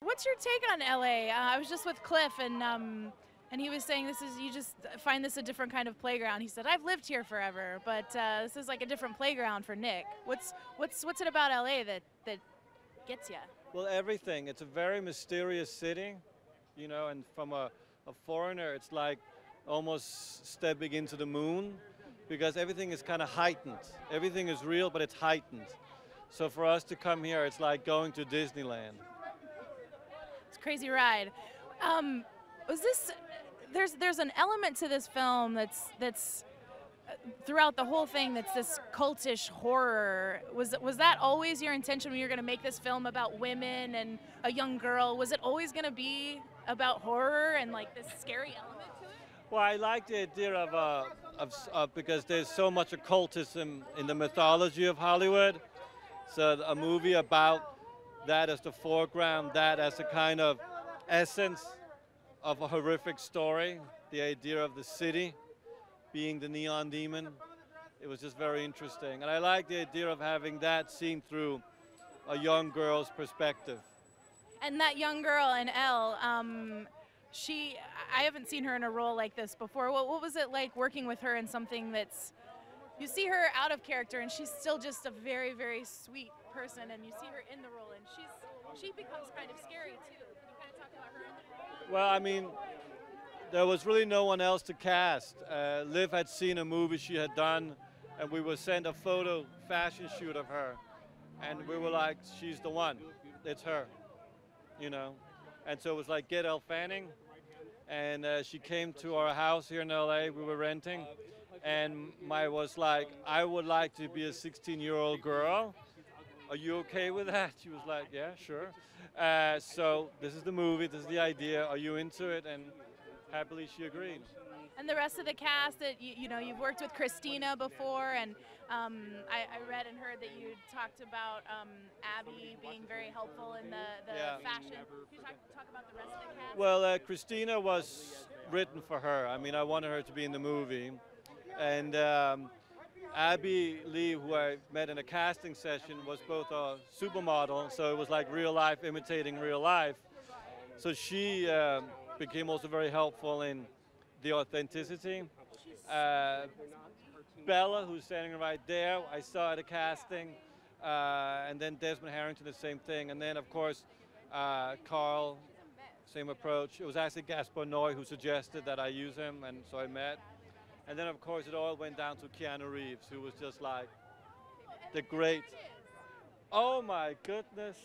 What's your take on LA? I was just with Cliff, and he was saying you just find this a different kind of playground. He said, I've lived here forever, but this is like a different playground for Nick. What's it about LA that gets you? Well, everything. It's a very mysterious city, you know, and from a foreigner, it's like almost stepping into the moon because everything is kind of heightened. Everything is real, but it's heightened. So for us to come here, it's like going to Disneyland. It's a crazy ride. Was this? There's an element to this film that's throughout the whole thing that's this cultish horror. Was that always your intention when you were going to make this film about women and a young girl? Was it always going to be about horror and like this scary element to it? Well, I like the idea of because there's so much occultism in the mythology of Hollywood. So a movie about that as the foreground, that as a kind of essence of a horrific story, the idea of the city being the neon demon. It was just very interesting. And I like the idea of having that seen through a young girl's perspective. And that young girl in Elle, I haven't seen her in a role like this before. What was it like working with her in something that's, you see her out of character and she's still just a very, very sweet person, and you see her in the role and she becomes kind of scary too. Can you kind of talk about her in the role? Well, I mean, there was really no one else to cast. Liv had seen a movie she had done, and we were sent a photo fashion shoot of her, and we were like, she's the one. It's her, you know. And so it was like, get Elle Fanning, and she came to our house here in LA. We were renting, and was like, I would like to be a 16-year-old girl. Are you okay with that? She was like, yeah, sure. So this is the movie, this is the idea. Are you into it? And happily she agreed. And the rest of the cast, that you know, you've worked with Christina before, and I read and heard that you talked about Abby being very helpful in the fashion. Can you talk about the rest of the cast? Well, Christina was written for her. I mean, I wanted her to be in the movie. And Abby Lee, who I met in a casting session, was both a supermodel, so it was like real life imitating real life. So she became also very helpful in the authenticity. Bella, who's standing right there, I saw at a casting, and then Desmond Harrington, the same thing, and then of course Carl, same approach. It was actually Gaspar Noé who suggested that I use him, and so I met. And then of course it all went down to Keanu Reeves, who was just like the great, oh my goodness.